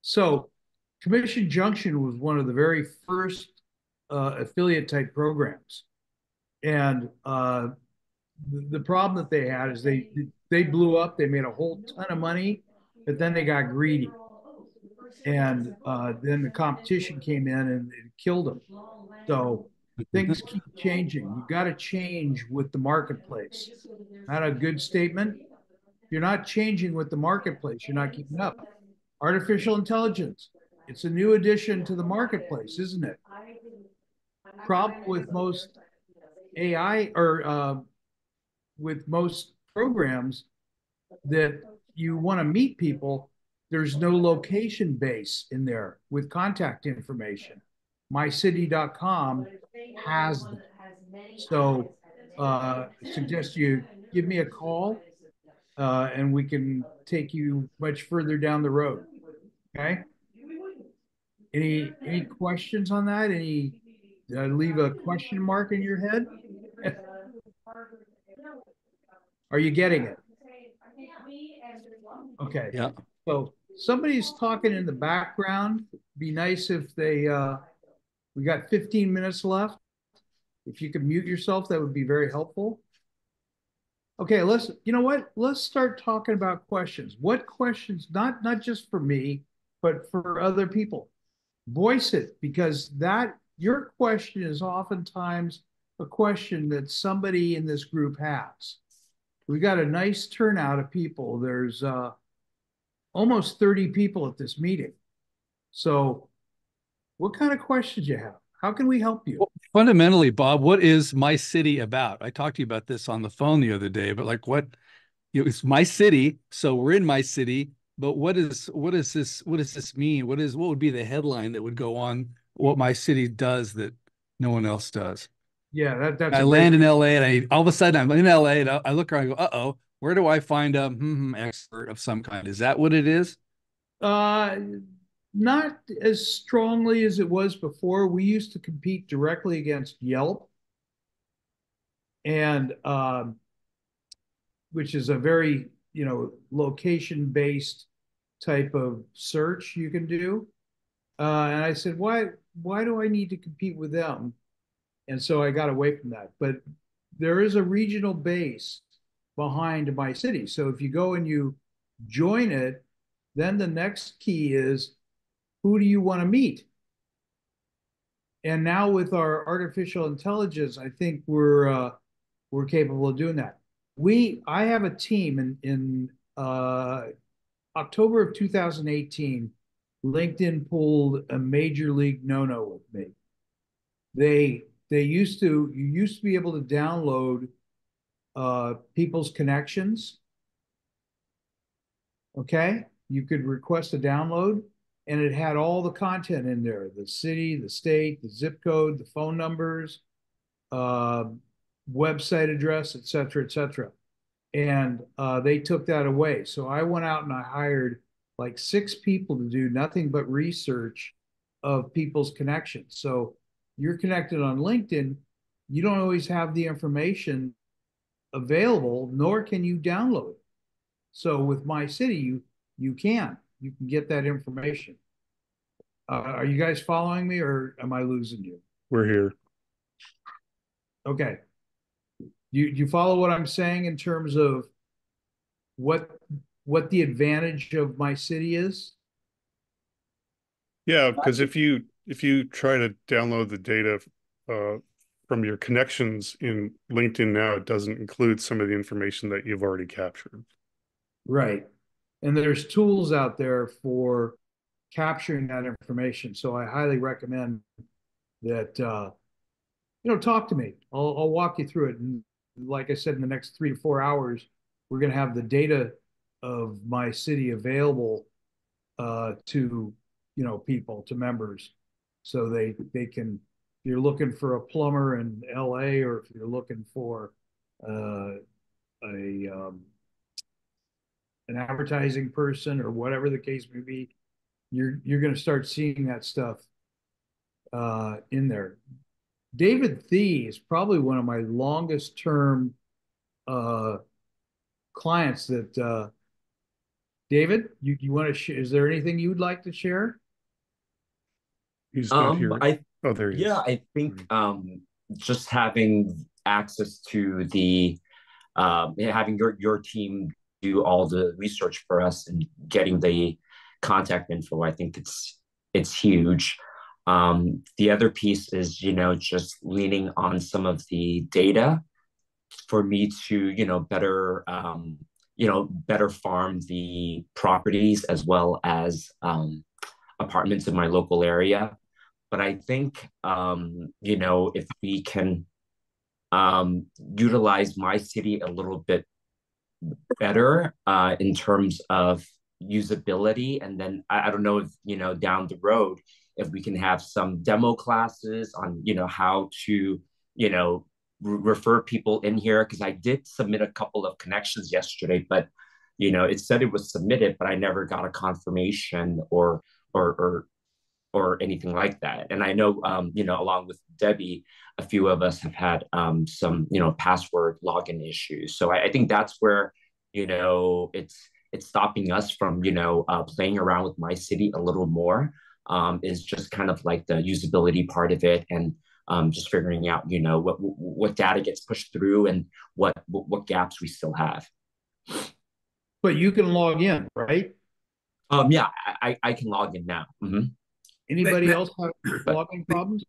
So, Commission Junction was one of the very first affiliate type programs, and the problem that they had is they blew up. They made a whole ton of money, but then they got greedy, and then the competition came in and it killed them. So things keep changing. You got to change with the marketplace. Not a good statement. You're not changing with the marketplace. You're not keeping up. Artificial intelligence. It's a new addition to the marketplace, isn't it? Problem with most AI or with most programs that you want to meet people, there's no location base in there with contact information. Mycity.com has that. So suggest you give me a call and we can take you much further down the road. Okay. Any questions on that? Did I leave a question mark in your head? Are you getting it? Okay. Yeah. So somebody's talking in the background. Be nice if they we got 15 minutes left. If you could mute yourself, that would be very helpful. Okay, you know what? Let's start talking about questions. What questions, not just for me, but for other people. Voice it, because your question is oftentimes a question that somebody in this group has. We got a nice turnout of people. There's almost 30 people at this meeting. So what kind of questions you have? How can we help you? Well, fundamentally, Bob, what is Mycity about? I talked to you about this on the phone the other day, but it's Mycity. So we're in Mycity, but what does this mean? What would be the headline that would go on what Mycity does that no one else does? Yeah, that's I land in LA and all of a sudden I'm in LA and I look around and go, uh-oh, where do I find a expert of some kind? Is that what it is? Not as strongly as it was before. We used to compete directly against Yelp, and which is a very location-based type of search you can do. And I said, why do I need to compete with them? And so I got away from that. But there is a regional base behind Mycity. So if you go and you join it, then the next key is, who do you want to meet? And now with our artificial intelligence, I think we're capable of doing that. I have a team in October of 2018. LinkedIn pulled a major league no-no with me. You used to be able to download people's connections. Okay, you could request a download, and it had all the content in there: the city, the state, the zip code, the phone numbers, uh, website address, et cetera, et cetera. And they took that away. So I went out and I hired like 6 people to do nothing but research of people's connections. So you're connected on LinkedIn, you don't always have the information available, nor can you download it. So with Mycity, you can get that information. Are you guys following me, or am I losing you? We're here. Okay. You follow what I'm saying in terms of what the advantage of Mycity is? Yeah, because if you try to download the data from your connections in LinkedIn now, it doesn't include some of the information that you've already captured. Right. And there's tools out there for capturing that information. So I highly recommend that talk to me. I'll walk you through it. And like I said, in the next 3 to 4 hours, we're going to have the data of Mycity available to people, to members, so they can. If you're looking for a plumber in LA, or if you're looking for an advertising person, or whatever the case may be, you're going to start seeing that stuff in there. David Thie is probably one of my longest term clients. That David, you want to share? Is there anything you would like to share? He's not here. Oh, there he is. I think just having access to the having your team do all the research for us and getting the contact info, I think it's huge. The other piece is, just leaning on some of the data for me to, better farm the properties as well as apartments in my local area. But I think, if we can utilize Mycity a little bit better in terms of usability, and then I don't know if, down the road, if we can have some demo classes on, how to, refer people in here, because I did submit a couple of connections yesterday, but it said it was submitted, but I never got a confirmation or or anything like that. And I know, along with Debbie, a few of us have had some, password login issues. So I think that's where, it's stopping us from, playing around with Mycity a little more, is just kind of like the usability part of it, and just figuring out, what data gets pushed through and what gaps we still have. But you can log in, right? Yeah, I can log in now. Mm-hmm. Anybody else have login problems?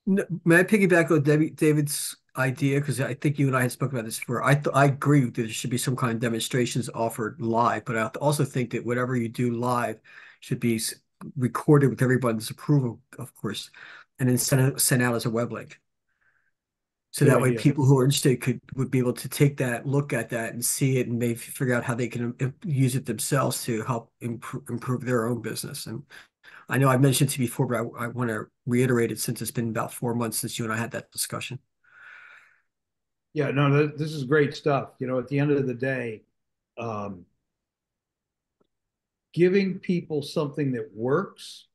May I piggyback on David's idea? Because I think you and I had spoken about this before. I agree that there should be some kind of demonstrations offered live, but I also think that whatever you do live should be recorded with everybody's approval, of course, and then sent out as a web link. So Good that way idea. people who are interested would be able to take that, look at that, and see it, and maybe figure out how they can use it themselves to help improve their own business. And I know I've mentioned to you before, but I want to reiterate it, since it's been about 4 months since you and I had that discussion. Yeah, no, this is great stuff. At the end of the day, giving people something that works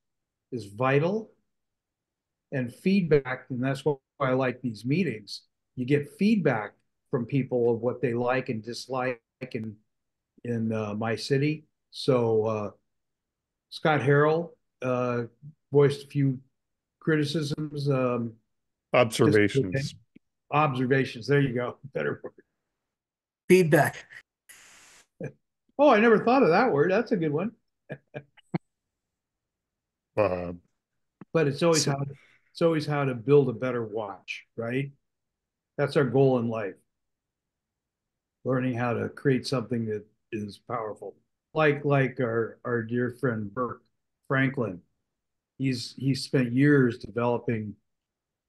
is vital, and feedback. And that's why I like these meetings. You get feedback from people of what they like and dislike in Mycity. So Scott Harrell voiced a few criticisms. Observations. Observations. There you go. Better word. Feedback. Oh, I never thought of that word. That's a good one. But it's always how to build a better watch, right? That's our goal in life. Learning how to create something that is powerful. Like our dear friend Burke Franklin. He's spent years developing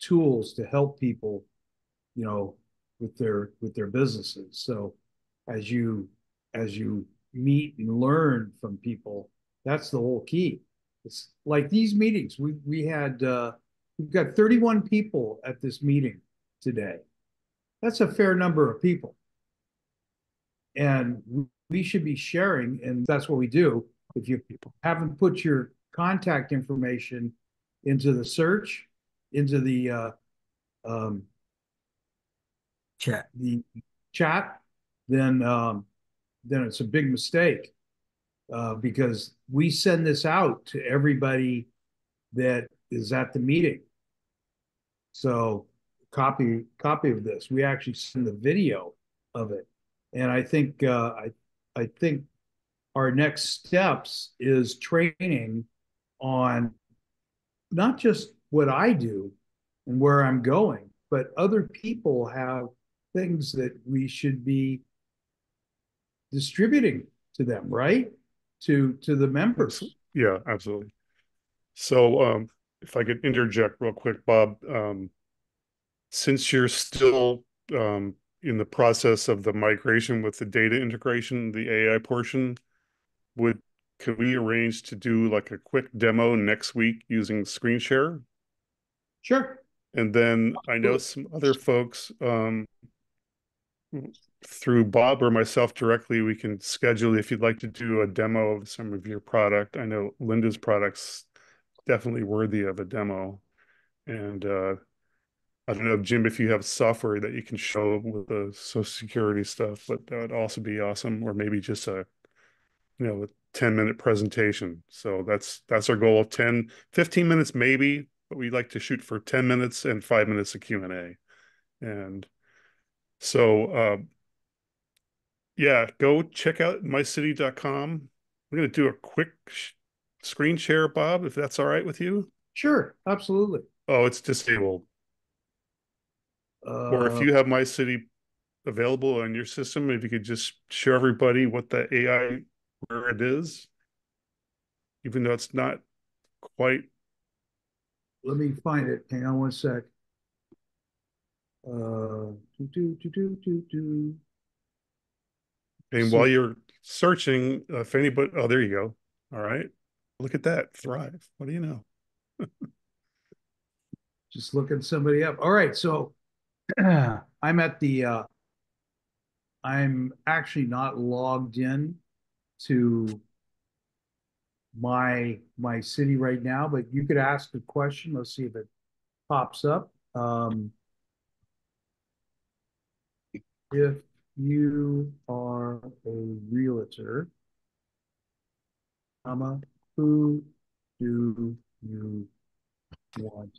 tools to help people, you know, with their businesses. So as you meet and learn from people, that's the whole key. It's like these meetings. We've got 31 people at this meeting today. That's a fair number of people. And we should be sharing, and that's what we do. If you haven't put your contact information into the search, into the chat, then it's a big mistake, because we send this out to everybody that is at the meeting. So copy of this. We actually send the video of it, and I think our next steps is training on not just what I do and where I'm going, but other people have things that we should be distributing to them, right? To the members. Yeah, absolutely. So if I could interject real quick, Bob, since you're still in the process of the migration with the data integration, the AI portion, could we arrange to do like a quick demo next week using screen share? Sure. And then I know some other folks, through Bob or myself directly, we can schedule if you'd like to do a demo of some of your product. I know Linda's product's definitely worthy of a demo. And I don't know, Jim, if you have software that you can show with the Social Security stuff, but that would also be awesome. Or maybe just a 10-minute presentation. So that's our goal of 15 minutes maybe, but we'd like to shoot for 10 minutes and 5 minutes of Q&A. And so, yeah, go check out mycity.com. We're going to do a quick screen share, Bob, if that's all right with you. Sure, absolutely. Oh, it's disabled. Or if you have MyCity available on your system, if you could just show everybody what the AI, where it is, even though it's not quite. Let me find it. Hang on one sec. And while you're searching, if anybody, oh, there you go. All right. Look at that. Thrive. What do you know? Just looking somebody up. All right. So I'm actually not logged in to my city right now, but you could ask a question. Let's see if it pops up. If you are a realtor, who do you want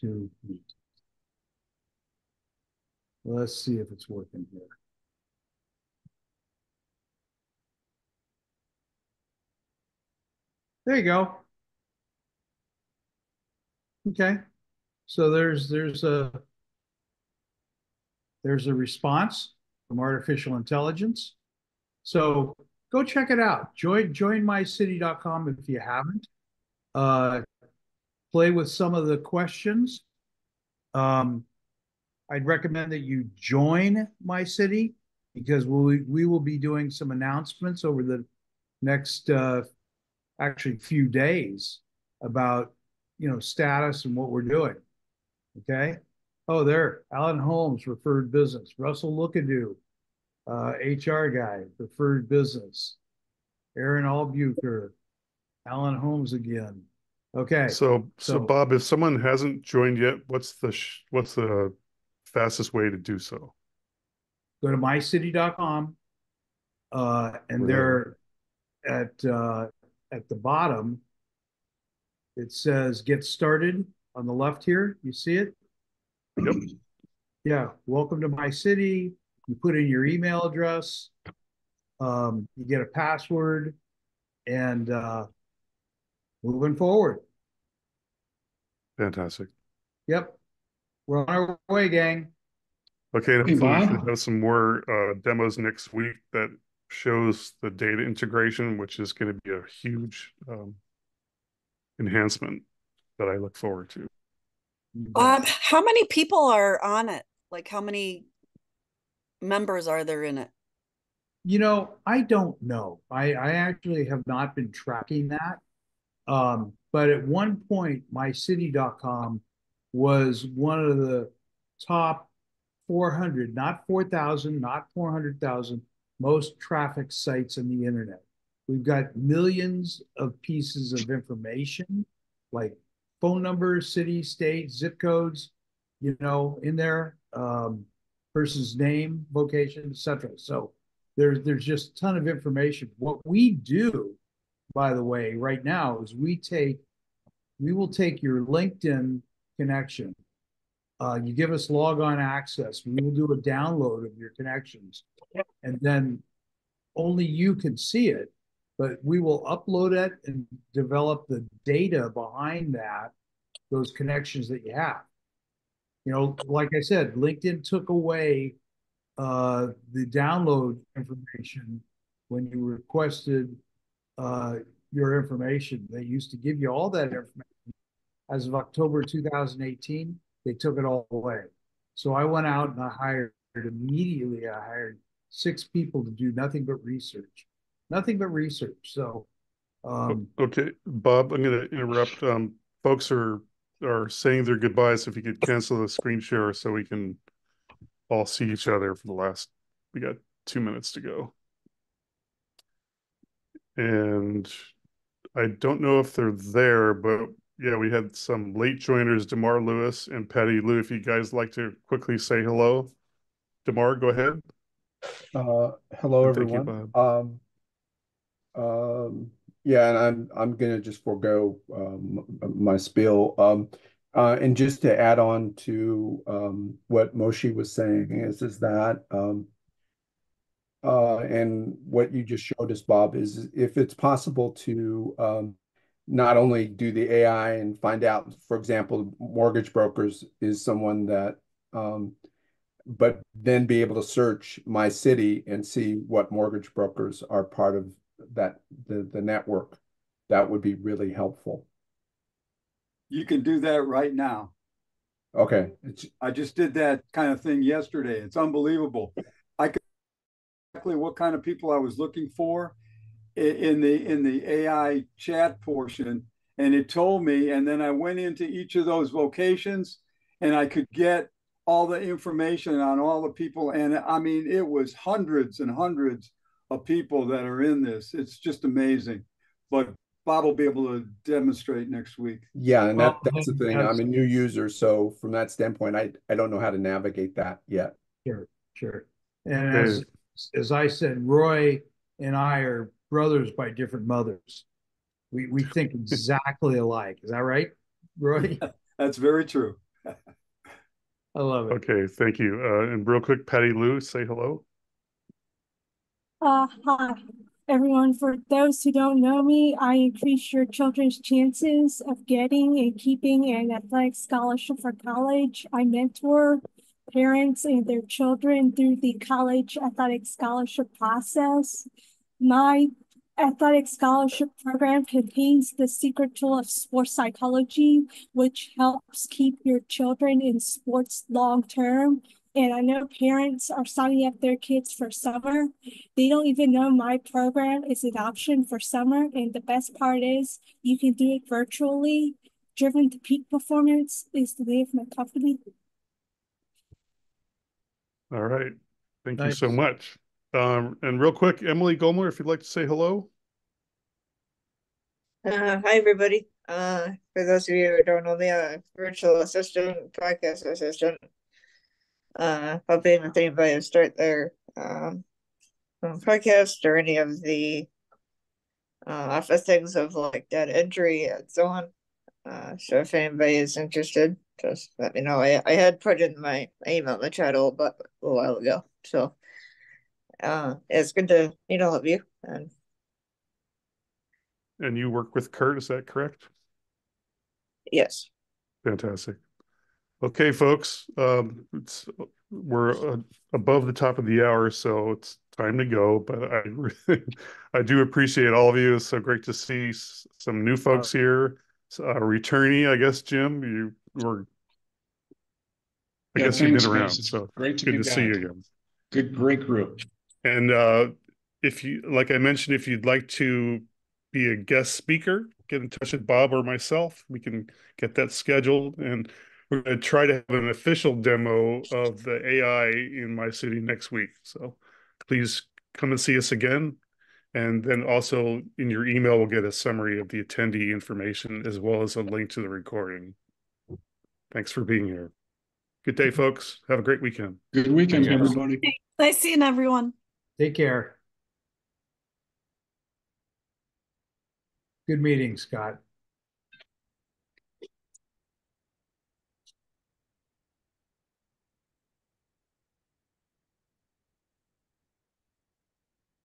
to meet? Let's see if it's working here. There you go. Okay. So there's a response from artificial intelligence. So go check it out. Join mycity.com if you haven't. Play with some of the questions. I'd recommend that you join MyCity, because we will be doing some announcements over the next actually few days about status and what we're doing. Okay. Oh, there, Alan Holmes, referred business. Russell Lookadoo, HR guy, referred business. Aaron Albuquerque, Alan Holmes again. Okay. So Bob, if someone hasn't joined yet, what's the fastest way to do so? Go to mycity.com, and there at the bottom it says "Get Started" on the left here. You see it? Yep. Yeah. Welcome to my city. You put in your email address, you get a password, and moving forward. Fantastic. Yep. We're on our way, gang. Okay, and Hey, hopefully we Bob. should have some more demos next week that shows the data integration, which is going to be a huge enhancement that I look forward to. How many people are on it? Like, how many members are there in it? You know, I don't know. I actually have not been tracking that. But at one point, mycity.com was one of the top 400, not 4,000, not 400,000, most trafficked sites on the internet. We've got millions of pieces of information, like phone numbers, city, state, zip codes, you know, in there, person's name, vocation, etc. So there's just a ton of information. What we do, by the way, right now is we will take your LinkedIn connection. You give us logon access. We will do a download of your connections, and then only you can see it. But we will upload it and develop the data behind that, those connections that you have. You know, like I said, LinkedIn took away the download information when you requested your information. They used to give you all that information. As of October 2018, they took it all away. So I went out and I hired 6 people to do nothing but research. Nothing but research. So okay, Bob, I'm going to interrupt. Folks are saying their goodbyes. If you could cancel the screen share so we can all see each other for the last, we got 2 minutes to go. And I don't know if they're there, but yeah, we had some late joiners, DeMar Lewis and Patty Lou. If you guys like to quickly say hello. DeMar, go ahead. Hello, everyone. Thank you, Bob. Yeah, and I'm gonna just forego my spiel. And just to add on to what Moshe was saying is that and what you just showed us, Bob, is if it's possible to not only do the AI and find out, for example, mortgage brokers is someone that but then be able to search Mycity and see what mortgage brokers are part of that the network. That would be really helpful. You can do that right now. Okay. I just did that kind of thing yesterday. It's unbelievable. I could exactly what kind of people I was looking for in the AI chat portion, and it told me, and then I went into each of those vocations and I could get all the information on all the people. And I mean, it was hundreds and hundreds of people that are in this. It's just amazing. But Bob will be able to demonstrate next week. Yeah, and that's the thing. I'm a new user, so from that standpoint, I don't know how to navigate that yet. Sure. And as I said, Roy and I are brothers by different mothers. We think exactly alike. Is that right, Roy? That's very true. I love it. Okay, thank you. And real quick, Patty Lou, say hello. Hi, everyone. For those who don't know me, I increase your children's chances of getting and keeping an athletic scholarship for college. I mentor parents and their children through the college athletic scholarship process. My athletic scholarship program contains the secret tool of sports psychology, which helps keep your children in sports long term. And I know parents are signing up their kids for summer. They don't even know my program is an option for summer. And the best part is you can do it virtually. Driven to Peak Performance is the name of my company. All right. Thank you so much. And real quick, Emily Gomer, if you'd like to say hello. Hi, everybody. For those of you who don't know me, I'm a virtual assistant, podcast assistant. Helping with anybody to start their podcast or any of the office things of like data entry and so on. So if anybody is interested, just let me know. I had put in my email in the chat a little while ago. So it's good to meet all of you. And you work with Kurt, is that correct? Yes. Fantastic. Okay, folks, we're above the top of the hour, so it's time to go. But I do appreciate all of you. It's so great to see some new folks here. Returnee, I guess, Jim, you were. I guess you've been around, so great to good be to back. see you again. Great group. And if you, like I mentioned, if you'd like to be a guest speaker, get in touch with Bob or myself. We can get that scheduled, and we're going to try to have an official demo of the AI in Mycity next week. So please come and see us again. And then also in your email, we'll get a summary of the attendee information as well as a link to the recording. Thanks for being here. Good day, folks. Have a great weekend. Good weekend, everybody. Nice seeing everyone. Take care. Good meeting, Scott.